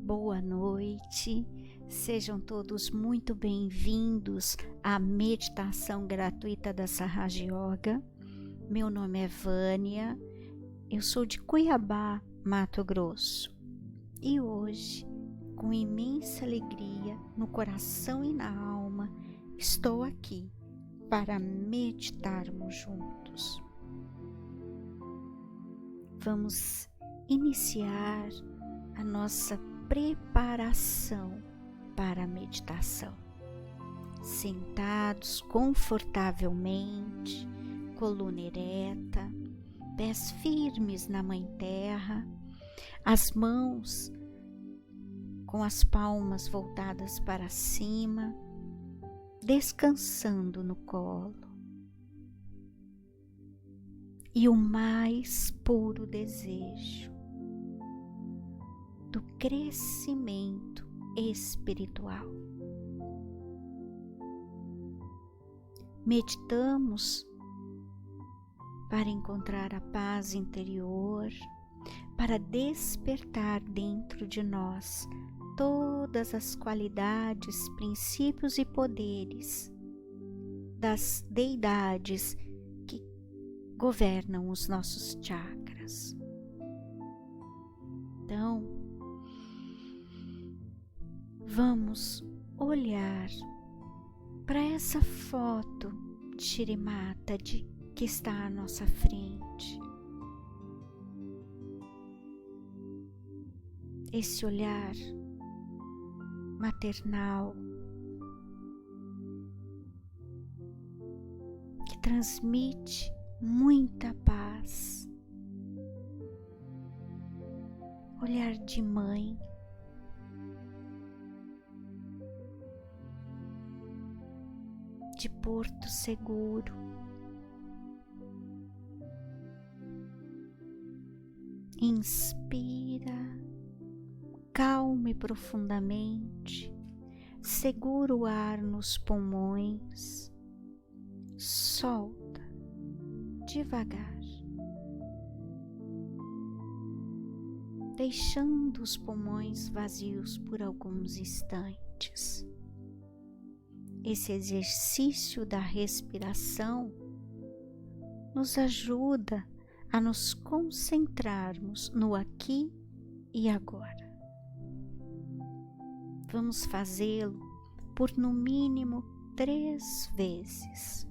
Boa noite, sejam todos muito bem-vindos à meditação gratuita da Sahaja Yoga. Meu nome é Vânia, eu sou de Cuiabá, Mato Grosso. E hoje, com imensa alegria no coração e na alma, estou aqui para meditarmos juntos. Vamos iniciar a nossa preparação para a meditação. Sentados confortavelmente, coluna ereta, pés firmes na Mãe Terra, as mãos com as palmas voltadas para cima, descansando no colo. E o mais puro desejo do crescimento espiritual. Meditamos para encontrar a paz interior, para despertar dentro de nós todas as qualidades, princípios e poderes das deidades que governam os nossos chakras. Então, vamos olhar para essa foto de Shri Mataji que está à nossa frente. Esse olhar maternal que transmite muita paz. Olhar de mãe, de porto seguro, inspira, calma e profundamente, segura o ar nos pulmões, solta devagar, deixando os pulmões vazios por alguns instantes. Esse exercício da respiração nos ajuda a nos concentrarmos no aqui e agora. Vamos fazê-lo por no mínimo 3 vezes.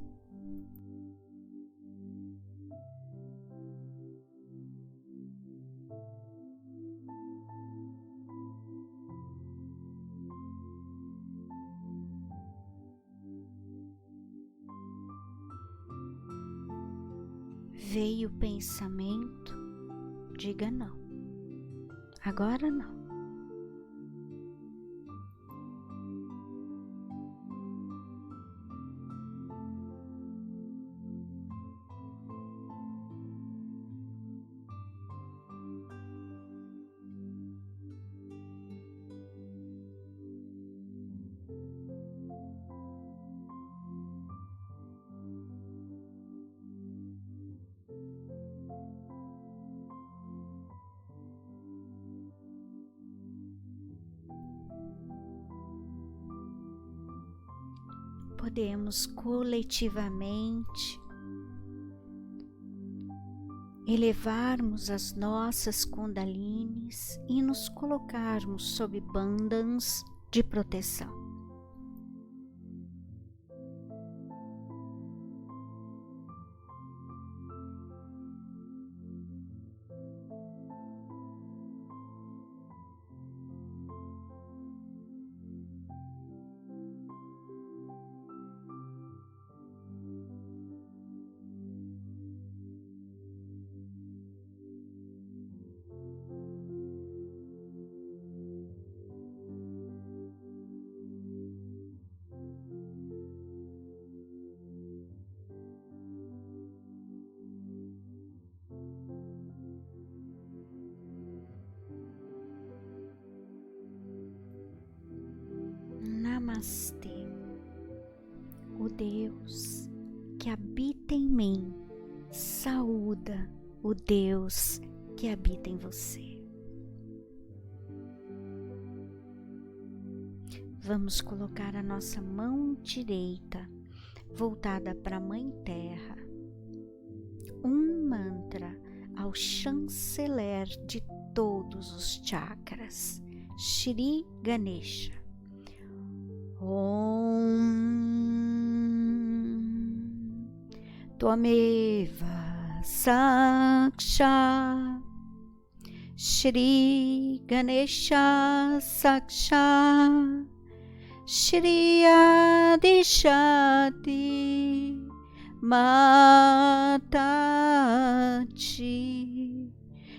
Veio o pensamento, diga não. Agora não. Podemos coletivamente elevarmos as nossas kundalines e nos colocarmos sob bandhas de proteção. Namastê. O Deus que habita em mim saúda o Deus que habita em você. Vamos colocar a nossa mão direita voltada para a Mãe Terra. Um mantra ao chanceler de todos os chakras, Shri Ganesha. Om Tvameva Saksha Shri Ganesha Saksha Shri Adishati Mataji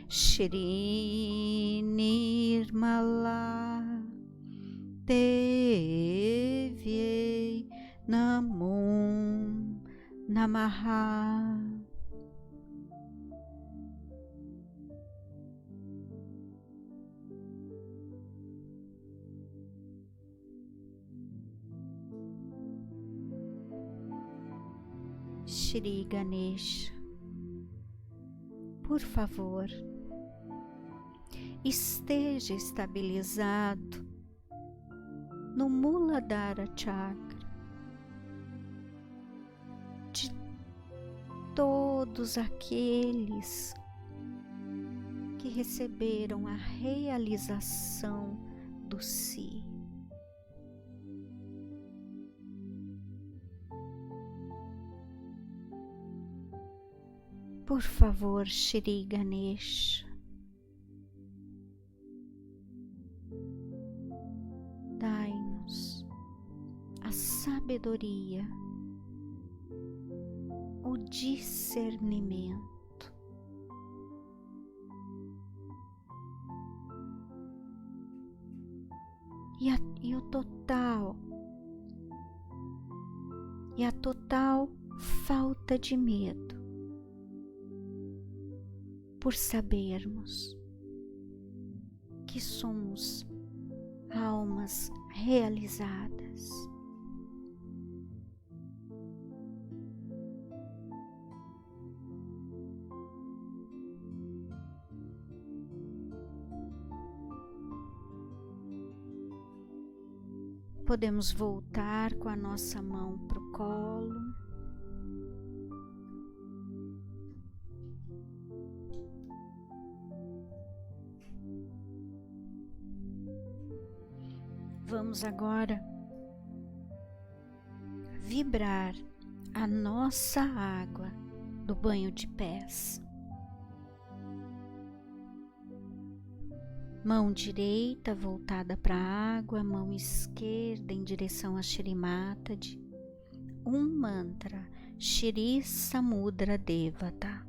Shri Nirmala Devi Namo Namaha. Shri Ganesha, por favor, esteja estabilizado no Muladhara Chakra de todos aqueles que receberam a realização do Si. Por favor, Shri Ganesha, dai-nos a sabedoria, o discernimento e a total falta de medo, por sabermos que somos almas realizadas. Podemos voltar com a nossa mão para o colo. Vamos agora vibrar a nossa água do banho de pés. Mão direita voltada para a água, mão esquerda em direção a Shri Mataji. Um mantra, Shri Samudra Devata.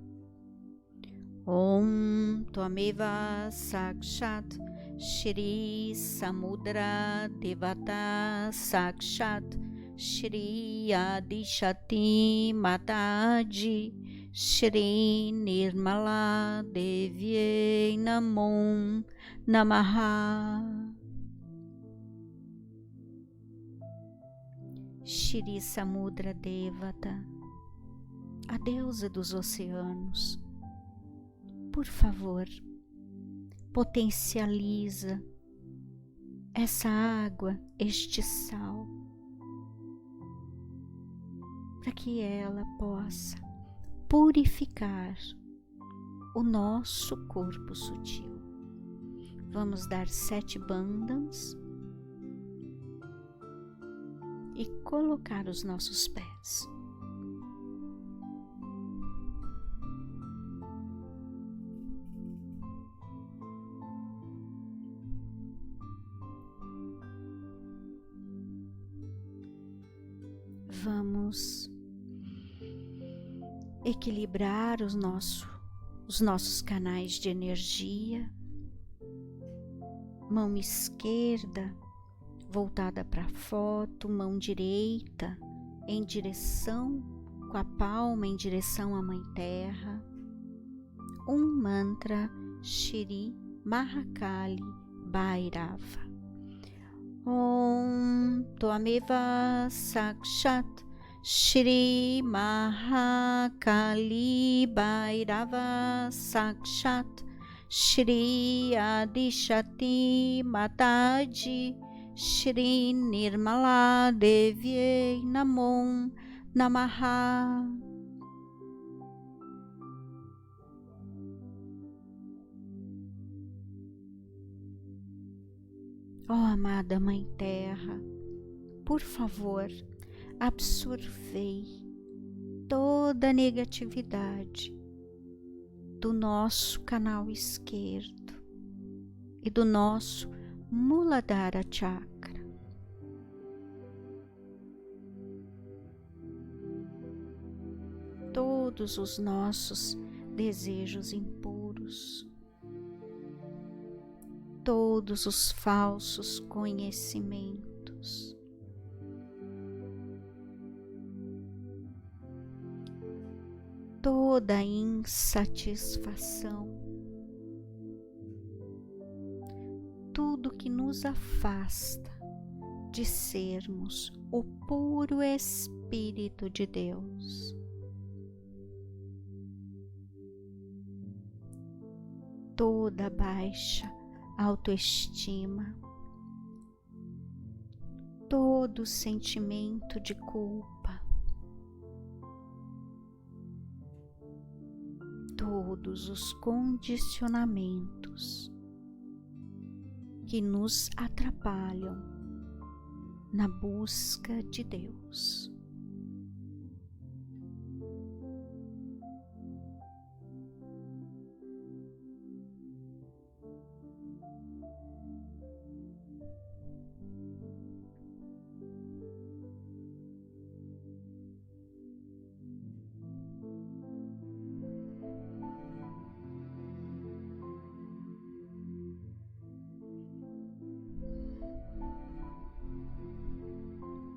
Om Tvameva Sakshat Shri Samudra Devata Sakshat Shri Adishati Mataji Shri Nirmala Devi Namo Namaha. Shri Samudra Devata, a deusa dos oceanos, por favor, potencializa essa água, este sal, para que ela possa purificar o nosso corpo sutil. Vamos dar 7 bandhas e colocar os nossos pés. Vamos equilibrar os nossos canais de energia. Mão esquerda voltada para a foto, mão direita em direção, com a palma em direção à Mãe Terra. Um mantra, Shri Mahakali Bhairava. Om Tvameva Sakshat Shri Mahakali Bhairava Sakshat Shri Adishati Mataji Shri Nirmala Devi Namo Namaha. Ó amada Mãe Terra, por favor, absorvei toda a negatividade do nosso canal esquerdo e do nosso Muladhara Chakra. Todos os nossos desejos impuros, todos os falsos conhecimentos, toda a insatisfação, tudo que nos afasta de sermos o puro Espírito de Deus. Toda baixa autoestima, todo sentimento de culpa, todos os condicionamentos que nos atrapalham na busca de Deus.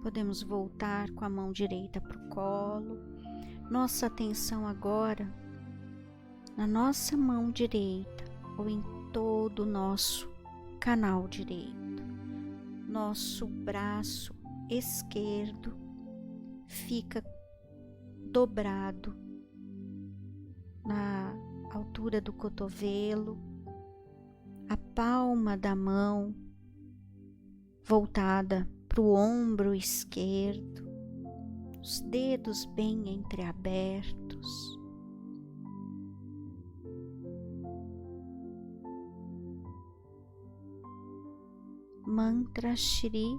Podemos voltar com a mão direita para o colo. Nossa atenção agora na nossa mão direita ou em todo o nosso canal direito. Nosso braço esquerdo fica dobrado na altura do cotovelo, a palma da mão voltada para o ombro esquerdo, os dedos bem entreabertos. Mantra Shri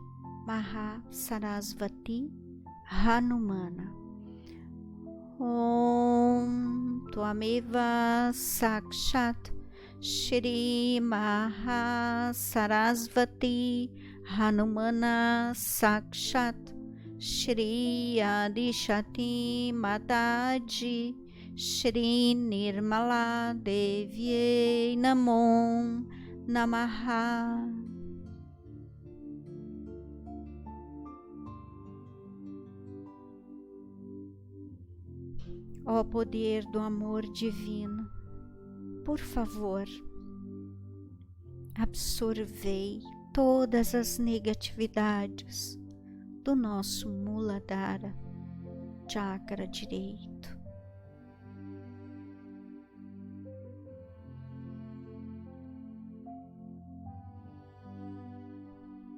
Mahasarasvati Hanumana. Om Tvameva Sakshat Shri Mahasarasvati Hanumana Sakshat Shri Adishati Mataji Shri Nirmala Devi Namo Namaha. Ó poder do amor divino, por favor, absorvei todas as negatividades do nosso Muladhara Chakra direito.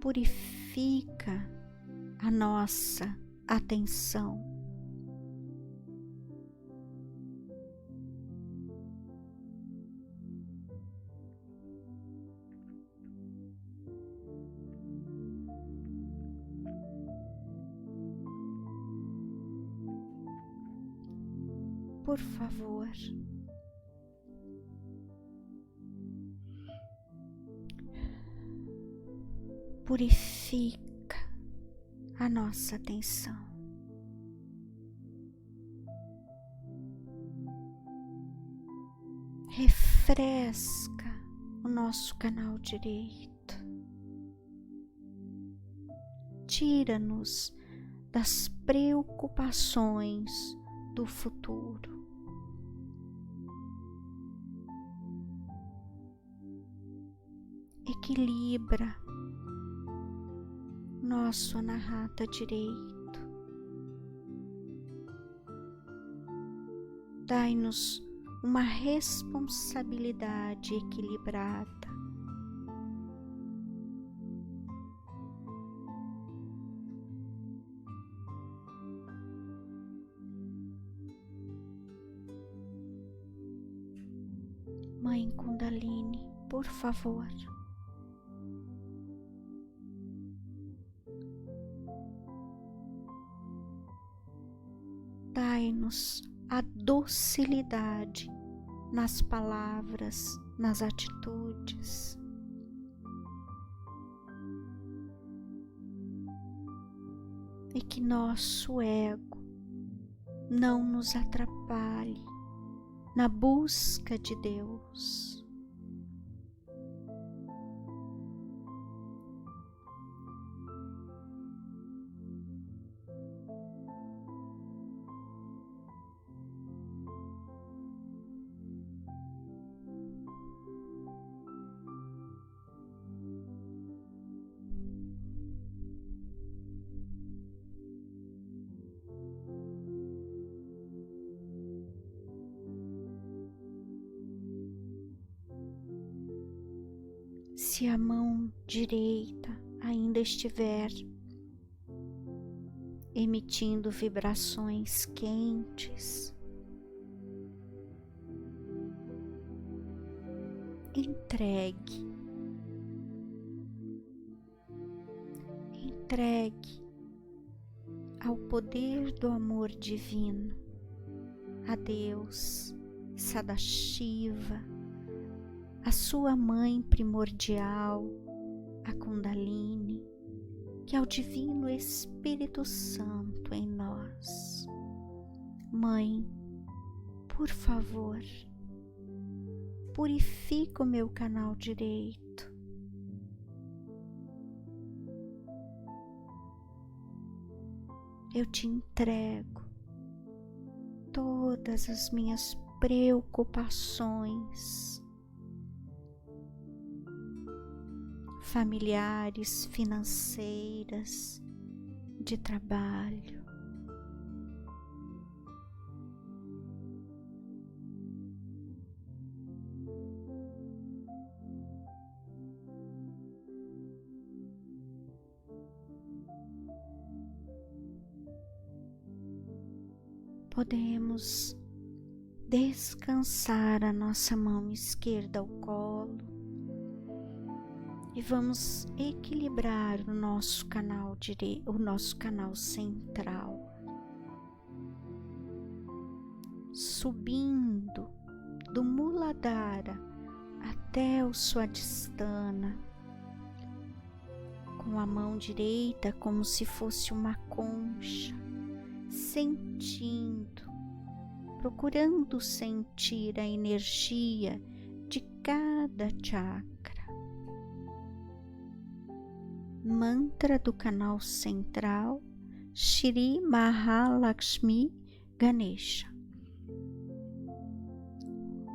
Purifica a nossa atenção. Por favor, purifica a nossa atenção. Refresca o nosso canal direito. Tira-nos das preocupações do futuro. Equilibra nosso anahata direito. Dai-nos uma responsabilidade equilibrada. Mãe Kundalini, por favor, dai-nos a docilidade nas palavras, nas atitudes. E que nosso ego não nos atrapalhe na busca de Deus. Se a mão direita ainda estiver emitindo vibrações quentes, entregue ao poder do amor divino, a Deus, Sadashiva, a sua mãe primordial, a Kundalini, que é o Divino Espírito Santo em nós. Mãe, por favor, purifica o meu canal direito. Eu te entrego todas as minhas preocupações familiares, financeiras, de trabalho. Podemos descansar a nossa mão esquerda ao colo e vamos equilibrar o nosso canal direito, o nosso canal central, subindo do Muladhara até o Swadhisthana, com a mão direita como se fosse uma concha, sentindo, procurando sentir a energia de cada chakra. Mantra do canal central, Shri Mahalakshmi Ganesha.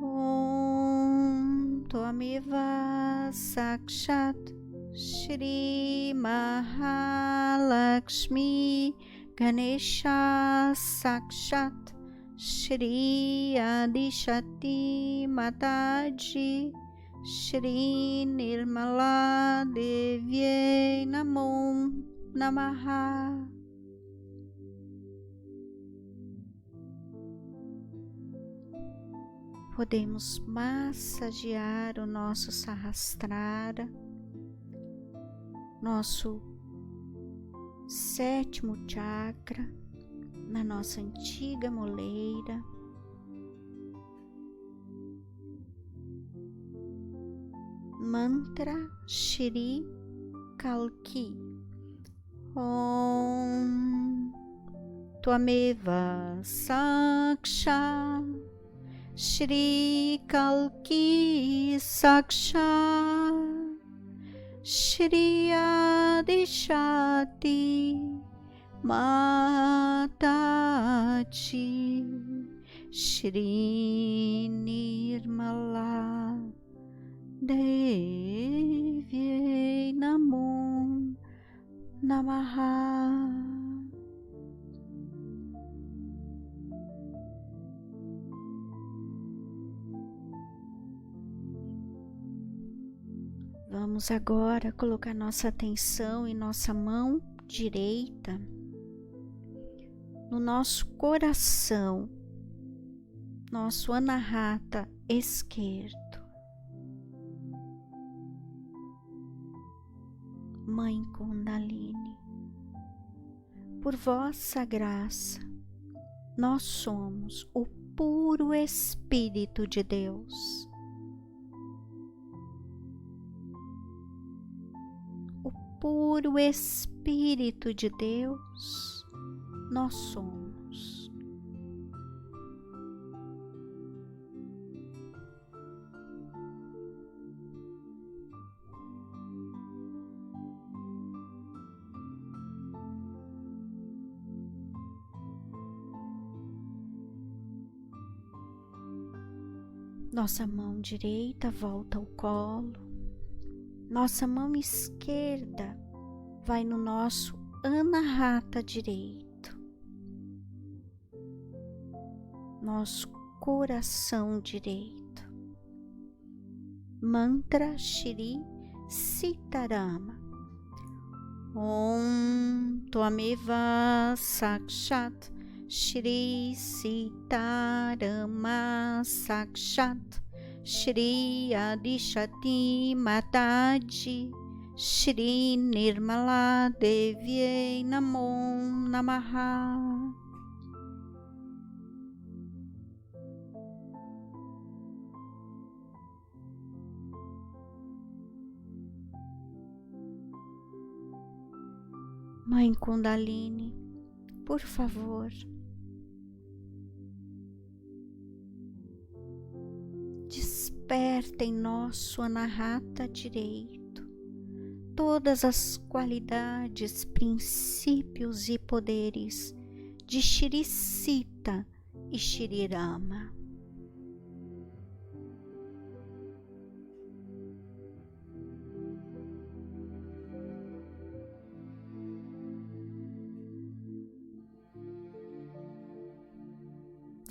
Om Tvameva Sakshat Shri Mahalakshmi Ganesha Sakshat Shri Adishati Mataji Shri Nirmala Devi Namo Namaha. Podemos massagear o nosso Sahasrara, nosso sétimo chakra, na nossa antiga moleira. Mantra Shri Kalki. Om Tvameva Sakshat Shri Kalki Sakshat Shri Adishati Mataji Shri Nirmala Devi Namo Namaha. Vamos agora colocar nossa atenção e nossa mão direita no nosso coração, nosso anahata esquerdo. Mãe Kundalini, por vossa graça, nós somos o puro Espírito de Deus. O puro Espírito de Deus nós somos. Nossa mão direita volta ao colo, nossa mão esquerda vai no nosso anahata direito, nosso coração direito. Mantra Shri Sitarama. Om Tvameva Sakshat Shri Sitarama Sakshat Shri Adishati Mataji Shri Nirmala Devi Namo Namaha. Mãe Kundalini, por favor, desperta em nosso anahata direito todas as qualidades, princípios e poderes de Shri Sita e Shri Rama.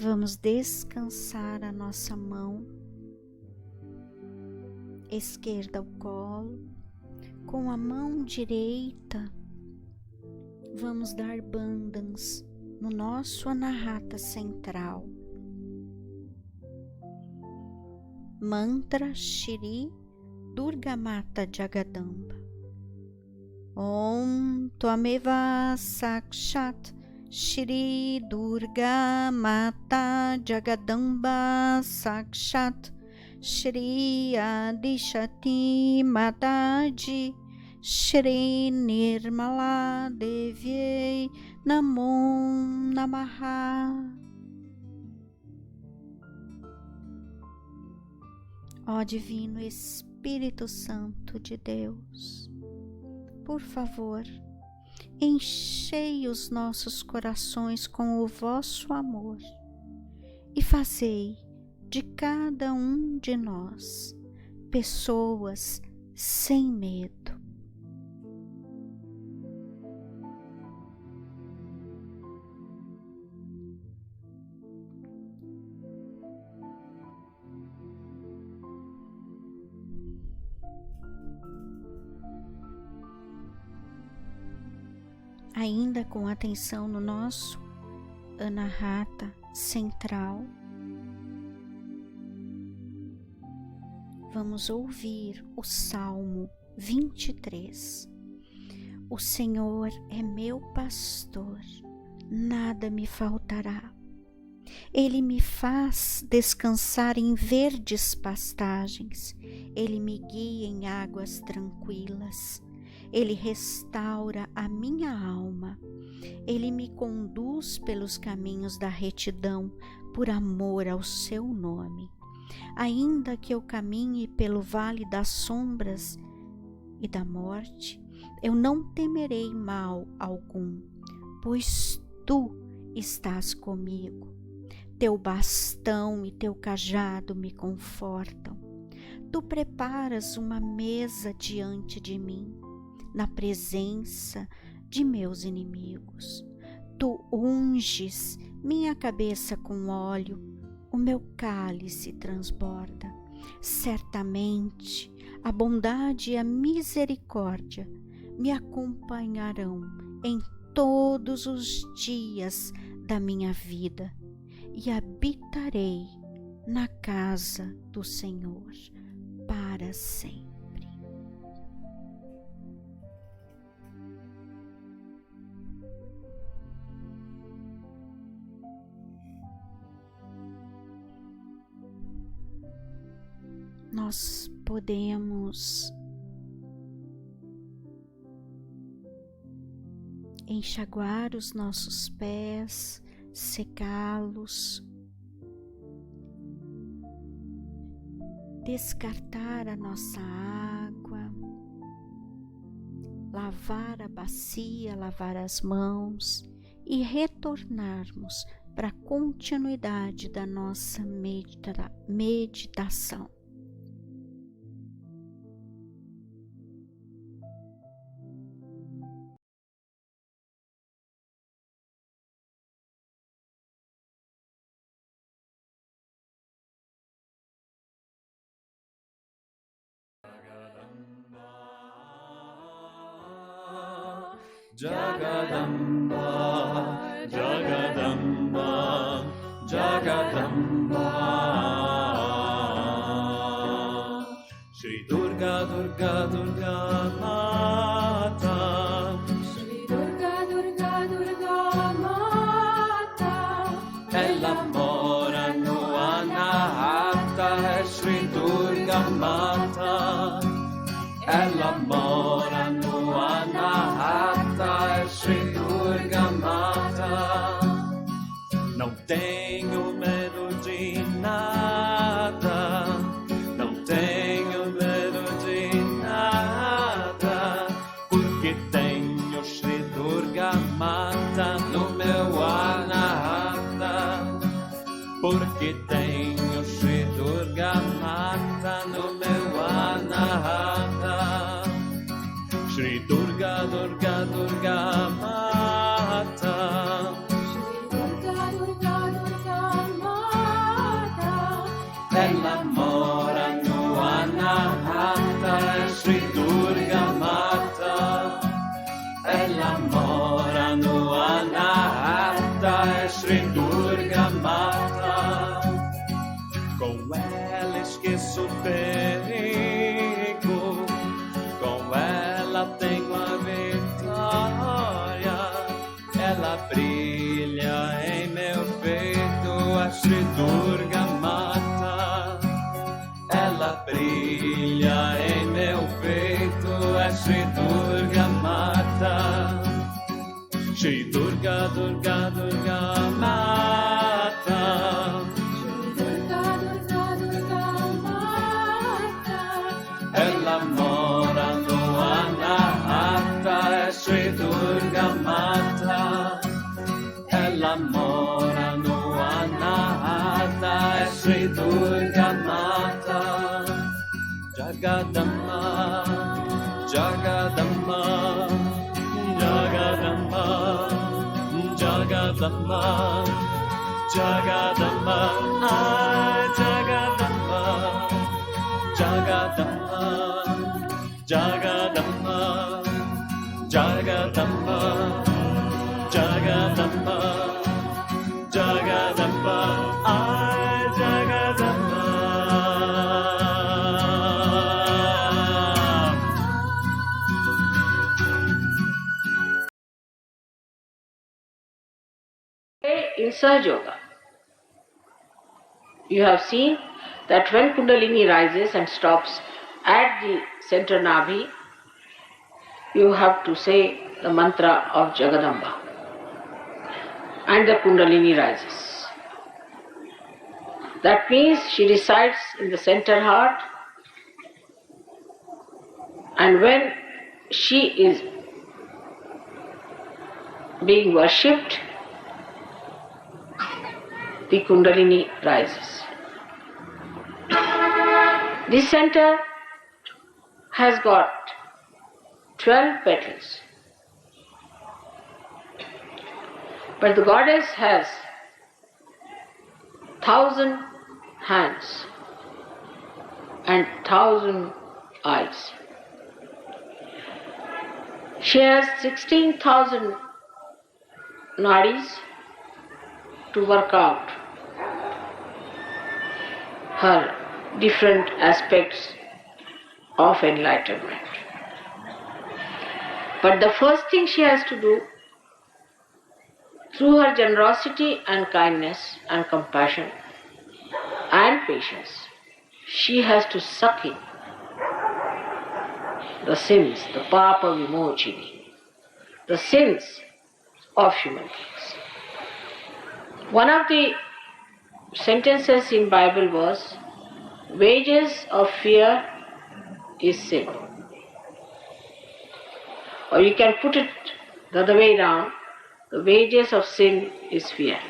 Vamos descansar a nossa mão esquerda ao colo. Com a mão direita, vamos dar bandhas no nosso anahata central. Mantra Shri Durgamata Jagadamba. Om Tvameva Sakshat Shri Durga Mata Jagadamba Sakshat Shri Adishati Mataji Shri Nirmala Devi Namo Namaha. Ó Divino Espírito Santo de Deus, por favor, enchei os nossos corações com o vosso amor e fazei de cada um de nós pessoas sem medo. Ainda com atenção no nosso anahata central, vamos ouvir o Salmo 23. O Senhor é meu pastor, nada me faltará. Ele me faz descansar em verdes pastagens, Ele me guia em águas tranquilas. Ele restaura a minha alma, Ele me conduz pelos caminhos da retidão, por amor ao seu nome. Ainda que eu caminhe pelo vale das sombras e da morte, eu não temerei mal algum, pois tu estás comigo. Teu bastão e teu cajado me confortam. Tu preparas uma mesa diante de mim, na presença de meus inimigos. Tu unges minha cabeça com óleo, o meu cálice transborda. Certamente a bondade e a misericórdia me acompanharão em todos os dias da minha vida e habitarei na casa do Senhor para sempre. nós podemos enxaguar os nossos pés, secá-los, descartar a nossa água, lavar a bacia, lavar as mãos e retornarmos para a continuidade da nossa meditação. Jagadamba, Jagadamba, Jagadamba. Shri Durga, Durga, Durga Mata. Shri Durga, Durga, Durga Mata. Ella mora no Anahata, Shri Durga Mata. Ella mora no Anahata, Shri Durga Mata. Não tenho medo de nada, não tenho medo de nada, porque tenho Shri Durga Mata no meu Anahata, porque tenho Shri Durga Mata no meu Anahata. Shri Durga, Durga, Durga Mata. Shri Durga, Durga, Durga Mata. Ella mora no Anahata, Shri Durga Mata. Ella mora no Anahata, Shri Durga Mata. Com ela esqueço o perigo, com ela tenho a vitória. Ela brilha em meu peito, a Shri Durga Mata. Ela brilha em meu peito, a Shri Durga Mata. Shri Durga, Durga, Durga Mata. Shri Durga, Durga, Durga Mata. Ella mora no Anahata, Shri Durga Mata. Ella mora no Anahata, Shri Durga Mata. Jagadamba, Jagadamba, Jagadamba, Jagadamba, Jagadamba, ah, Jagadamba, Jagadamba, Jagadamba, Jagadamba, Jagadamba, Jagadamba, ah, Jagadamba. In Sahaja Yoga, you have seen that when Kundalini rises and stops at the center Nabhi, you have to say the mantra of Jagadamba, and the Kundalini rises. That means she resides in the center heart, and when she is being worshipped, the Kundalini rises. This center has got 12 petals, but the goddess has 1,000 hands and 1,000 eyes. She has 16,000 nadis to work out her different aspects of enlightenment. But the first thing she has to do, through her generosity and kindness and compassion and patience, she has to suck in the sins, the papa vimochini, the sins of human beings. One of the sentences in Bible was, wages of fear is sin. Or you can put it the other way around, the wages of sin is fear.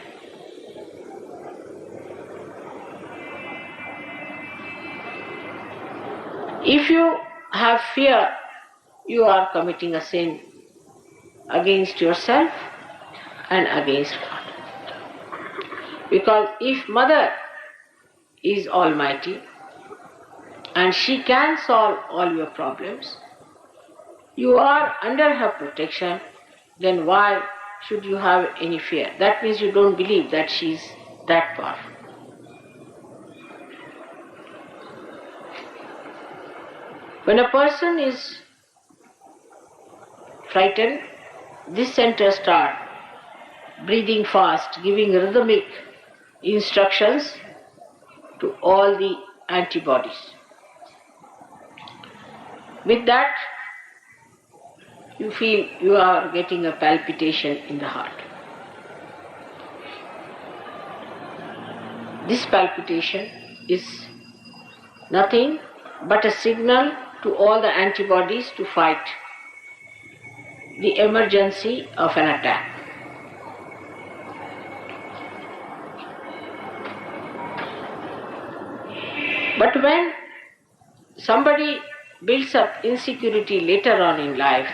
If you have fear, you are committing a sin against yourself and against God. Because if Mother is Almighty and she can solve all your problems, you are under her protection, then why should you have any fear? That means you don't believe that she is that powerful. When a person is frightened, this center starts breathing fast, giving rhythmic instructions to all the antibodies. With that, you feel you are getting a palpitation in the heart. This palpitation is nothing but a signal to all the antibodies to fight the emergency of an attack. But when somebody builds up insecurity later on in life,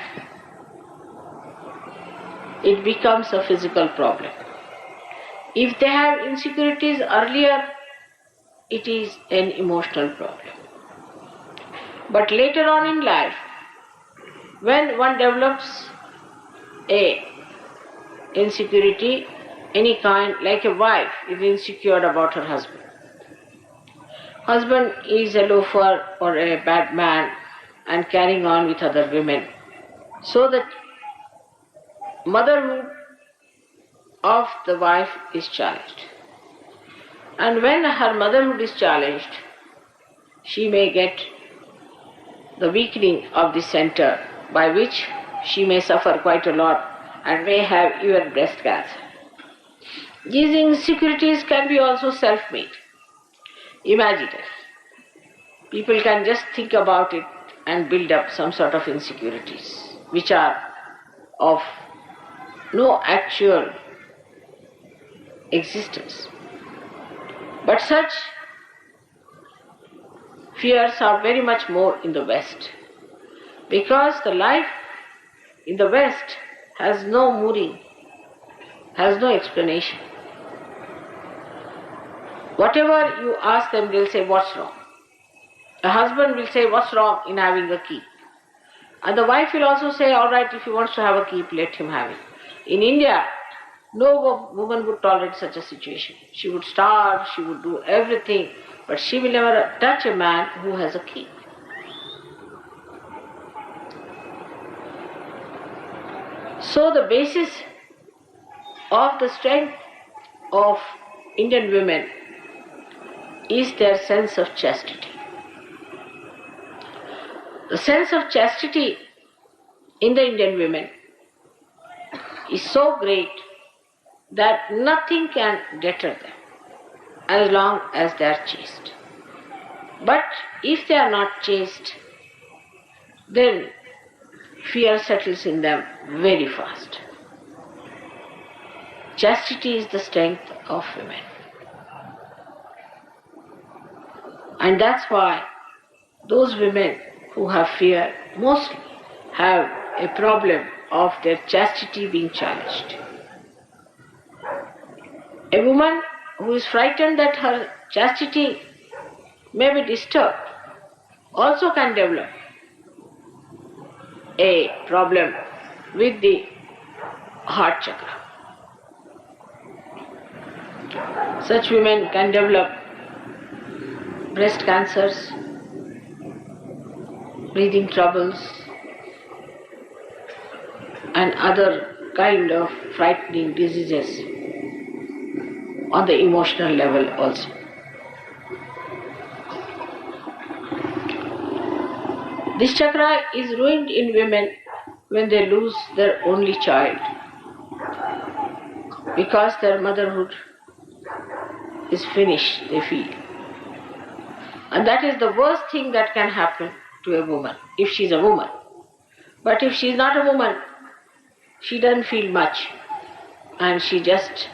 it becomes a physical problem. If they have insecurities earlier, it is an emotional problem. But later on in life, when one develops a insecurity, any kind, like a wife is insecure about her husband. Husband is a loafer or a bad man and carrying on with other women. So that motherhood of the wife is challenged. And when her motherhood is challenged, she may get the weakening of the center, by which she may suffer quite a lot and may have even breast cancer. These insecurities can be also self-made, imaginary. People can just think about it and build up some sort of insecurities, which are of no actual existence. But such fears are very much more in the West, because the life in the West has no mooring, has no explanation. Whatever you ask them, they'll say, what's wrong? A husband will say, what's wrong in having a keep? And the wife will also say, all right, if he wants to have a keep, let him have it. In India, no woman would tolerate such a situation. She would starve, she would do everything, but she will never touch a man who has a keep. So the basis of the strength of Indian women is their sense of chastity. The sense of chastity in the Indian women is so great that nothing can deter them as long as they are chaste. But if they are not chaste, then fear settles in them very fast. Chastity is the strength of women. And that's why those women who have fear mostly have a problem of their chastity being challenged. A woman who is frightened that her chastity may be disturbed also can develop a problem with the heart chakra. Such women can develop breast cancers, breathing troubles, and other kind of frightening diseases on the emotional level also. This chakra is ruined in women when they lose their only child, because their motherhood is finished, they feel. And that is the worst thing that can happen to a woman, if she is a woman. But if she is not a woman, she doesn't feel much, and she just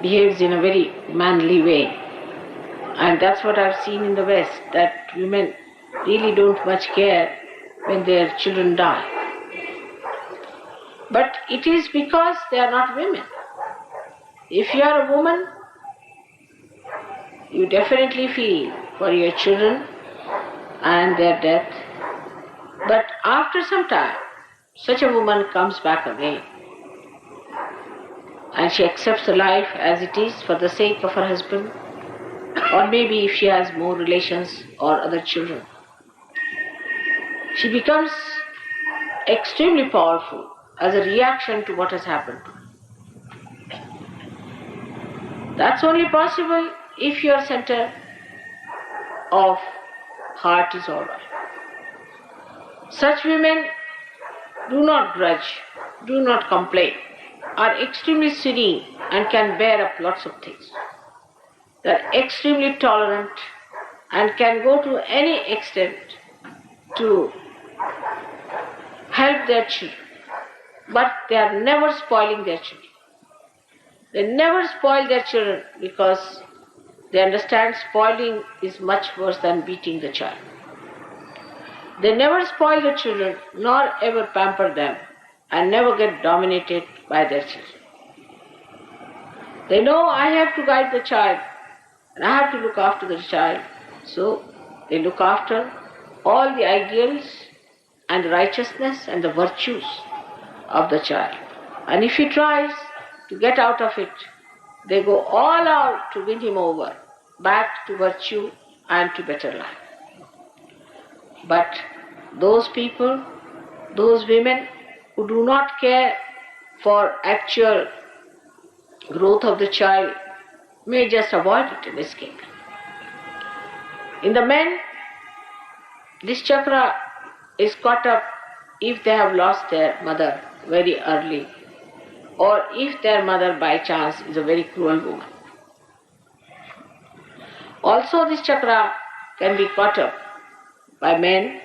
behaves in a very manly way. And that's what I've seen in the West, that women really don't much care when their children die. But it is because they are not women. If you are a woman, you definitely feel for your children and their death. But after some time, such a woman comes back again, and she accepts the life as it is for the sake of her husband, or maybe if she has more relations or other children. She becomes extremely powerful as a reaction to what has happened. That's only possible if your center of heart is all right. Such women do not grudge, do not complain, are extremely serene and can bear up lots of things. They are extremely tolerant and can go to any extent to help their children. But they are never spoiling their children. They never spoil their children because they understand spoiling is much worse than beating the child. They never spoil the children nor ever pamper them and never get dominated by their children. They know I have to guide the child and I have to look after the child. So they look after all the ideals and righteousness and the virtues of the child. And if he tries to get out of it, they go all out to win him over, back to virtue and to better life. But those people, those women who do not care for actual growth of the child may just avoid it and escape. In the men, this chakra is caught up if they have lost their mother very early, or if their mother by chance is a very cruel woman. Also, this chakra can be caught up by men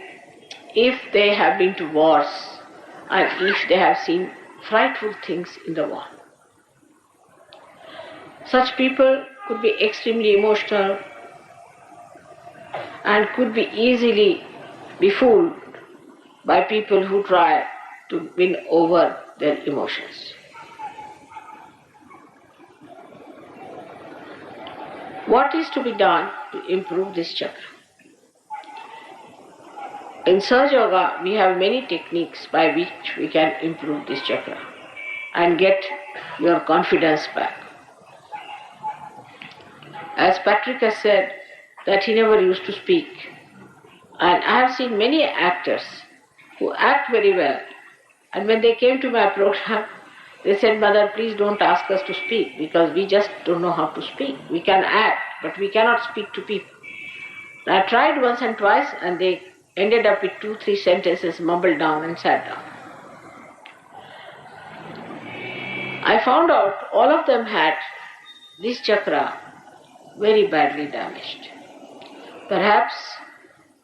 if they have been to wars and if they have seen frightful things in the war. Such people could be extremely emotional and could be easily befooled by people who try to win over their emotions. What is to be done to improve this chakra? In Sahaja Yoga, we have many techniques by which we can improve this chakra and get your confidence back. As Patrick has said, that he never used to speak. And I have seen many actors who act very well. And when they came to my program, they said, "Mother, please don't ask us to speak because we just don't know how to speak. We can act, but we cannot speak to people." I tried once and twice and they ended up with 2-3 sentences mumbled down and sat down. I found out all of them had this chakra very badly damaged. Perhaps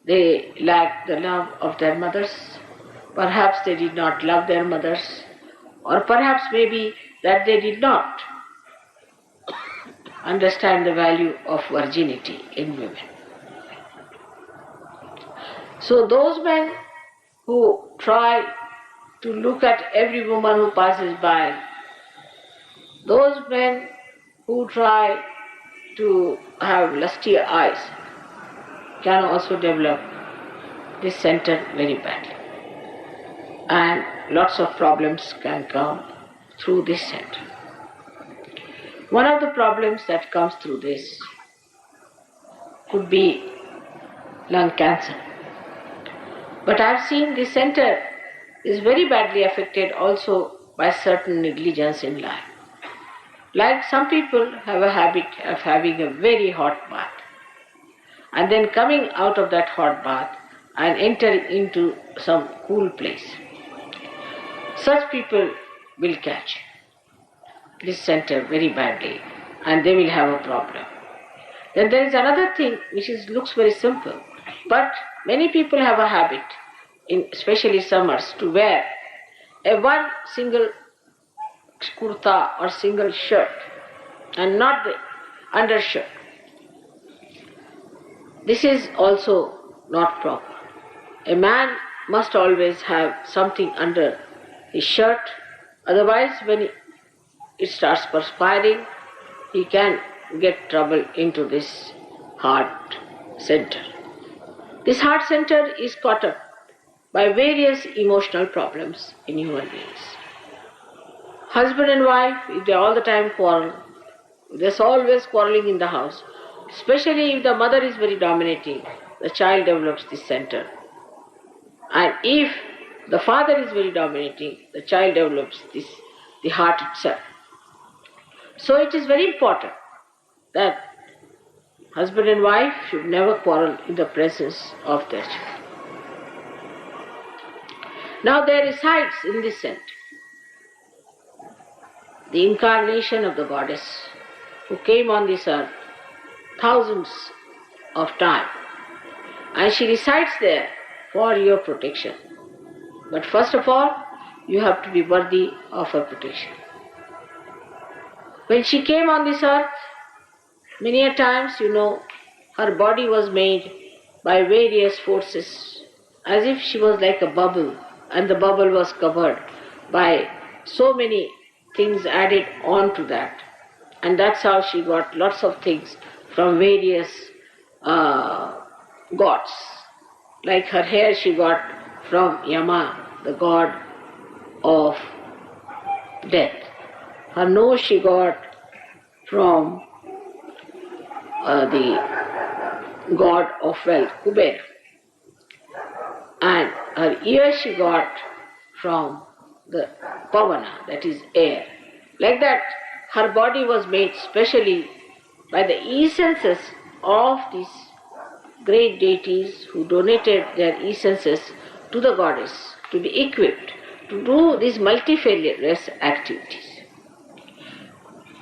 they lacked the love of their mothers, perhaps they did not love their mothers, or perhaps maybe that they did not understand the value of virginity in women. So those men who try to look at every woman who passes by, those men who try to have lusty eyes, can also develop this center very badly. And lots of problems can come through this center. One of the problems that comes through this could be lung cancer. But I have seen this center is very badly affected also by certain negligence in life. Like some people have a habit of having a very hot bath and then coming out of that hot bath and entering into some cool place. Such people will catch this center very badly and they will have a problem. Then there is another thing which looks very simple, but many people have a habit, especially summers, to wear a one single kurta or single shirt and not the undershirt. This is also not proper. A man must always have something under his shirt, otherwise when it starts perspiring, he can get trouble into this heart center. This heart center is caught up by various emotional problems in human beings. Husband and wife, if they all the time quarrel, there's always quarreling in the house, especially if the mother is very dominating, the child develops this center. And if the father is very dominating, the child develops the heart itself. So it is very important that husband and wife should never quarrel in the presence of their child. Now there resides in this center the incarnation of the goddess who came on this earth thousands of times, and she resides there for your protection. But first of all, you have to be worthy of her protection. When she came on this earth, many a times, her body was made by various forces, as if she was like a bubble, and the bubble was covered by so many things added on to that. And that's how she got lots of things from various gods. Like her hair she got from Yama, the god of death. Her nose she got from the god of wealth, Kubera. And her ear she got from the Pavana, that is air. Like that, her body was made specially by the essences of these great deities who donated their essences to the goddess to be equipped to do these multifarious activities.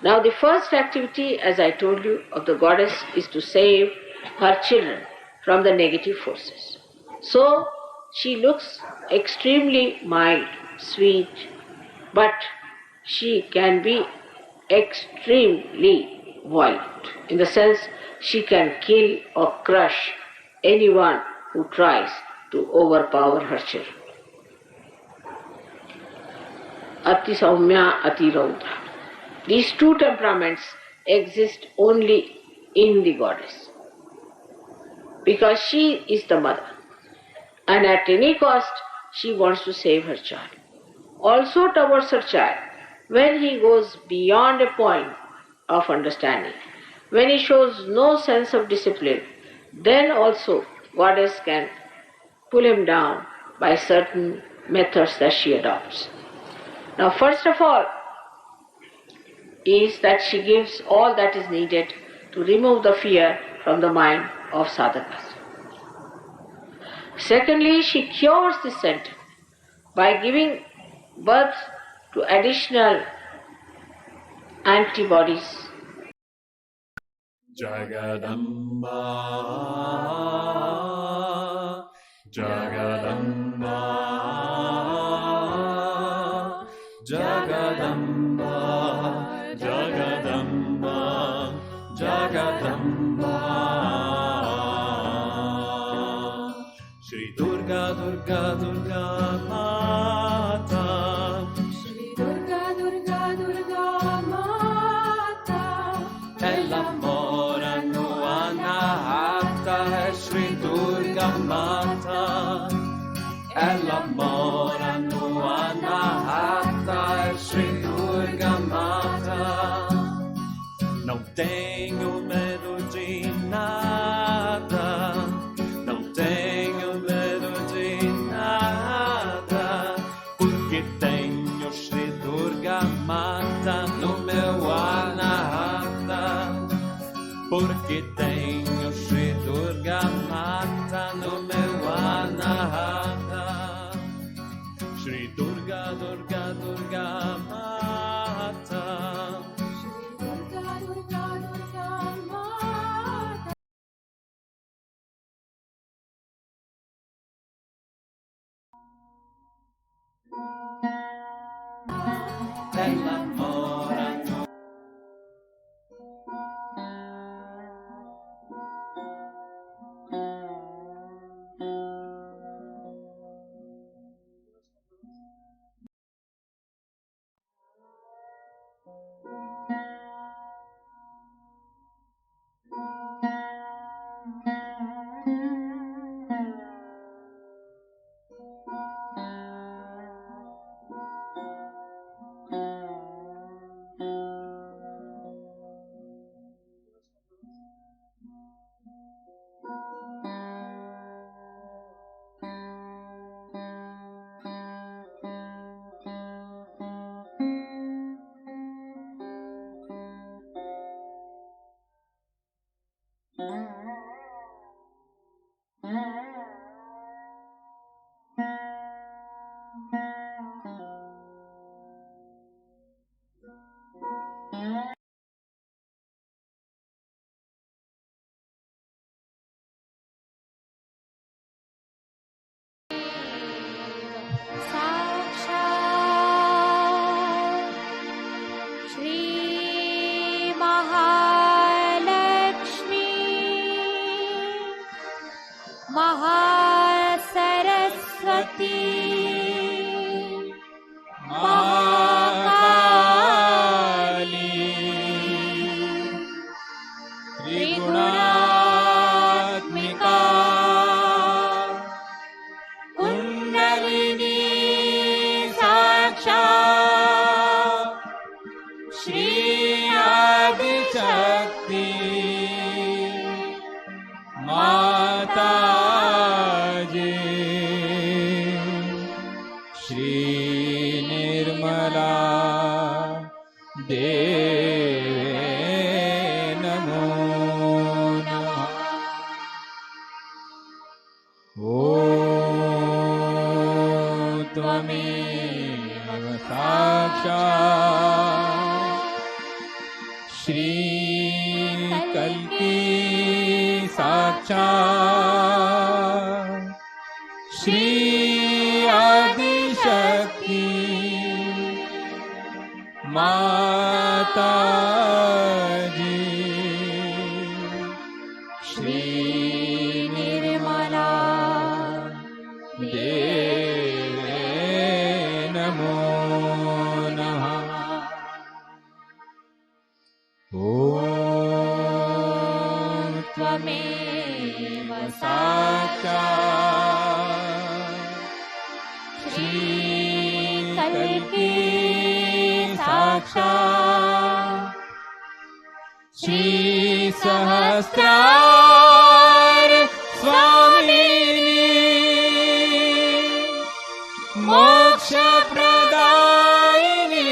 Now the first activity, as I told you, of the goddess is to save her children from the negative forces. So she looks extremely mild, sweet, but she can be extremely violent, in the sense she can kill or crush anyone who tries to overpower her children. Ati Saumya, Ati Raudra. These two temperaments exist only in the goddess, because she is the mother, and at any cost she wants to save her child. Also towards her child, when he goes beyond a point of understanding, when he shows no sense of discipline, then also goddess can pull him down by certain methods that she adopts. Now first of all is that she gives all that is needed to remove the fear from the mind of sadhakas. Secondly, she cures the center by giving birth to additional antibodies. Jagadamba, Jagadamba, Jagadamba, Jagadamba, Jagadamba. Shri Durga, Durga, Durga Mata. Shri Durga, Durga, Durga Mata. È l'amore no anahata, è Shri Durga Mata. È l'amore no anahata, è Shri Durga Mata. Não tenho medo de nada, não tenho medo de nada, porque tenho Shri Durga Mata no meu anahata, porque tenho Shri Durga Mata no meu anahata. è l'amore. Shri Mahalakshmi Mahasaraswati Mahakali Trigunaatmika Kundalini Sakshat Shri Adi Shakti Mataji Shri Nirmala Devi Namo Namah. Om Tvameva Sakshat Shri Kalki Sakshat Shri Adi Shakti Mataji Shri Nirmala Devi Namo Namah. Om Tvameva Sakshat Shri Kalki Sakshat Shri Sahasrar Swamini Moksha Pradayini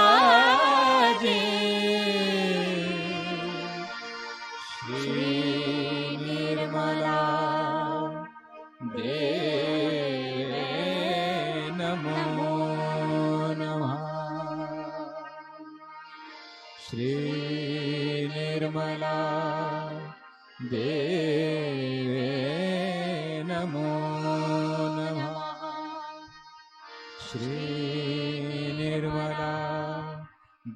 Mataji Shri Nirmala Devi Namo Namah. Shri Nirmala Devi Namo Namah. Shri Nirmala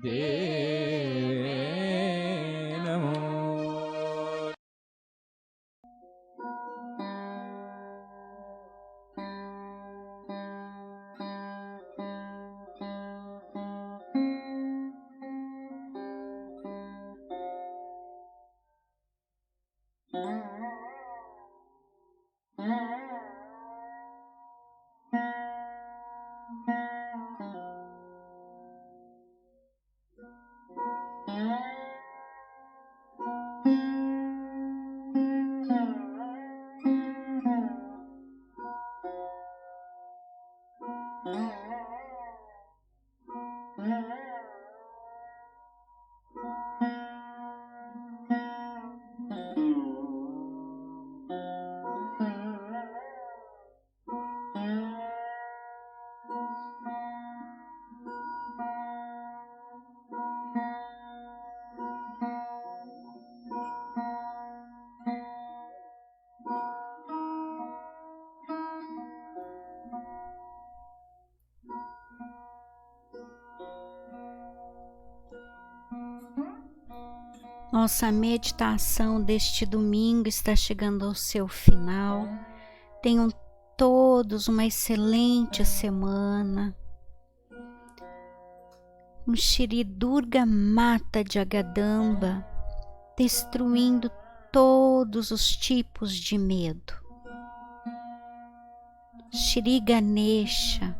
Devi Namo. Nossa meditação deste domingo está chegando ao seu final. Tenham todos uma excelente semana. Um Shri Mataji Nirmala destruindo todos os tipos de medo. Shri Ganesha,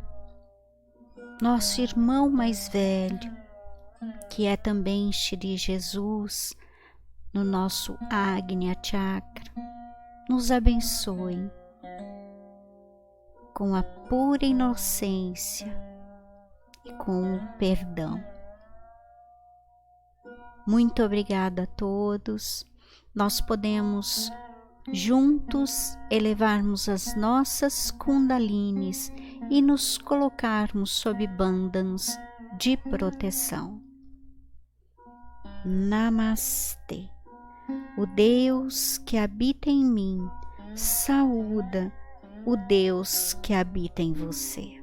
nosso irmão mais velho, que é também Shri Jesus, no nosso Agnya Chakra, nos abençoe com a pura inocência e com o perdão. Muito obrigada a todos. Nós podemos juntos elevarmos as nossas kundalinis e nos colocarmos sob bândanos de proteção. Namastê. O Deus que habita em mim saúda o Deus que habita em você.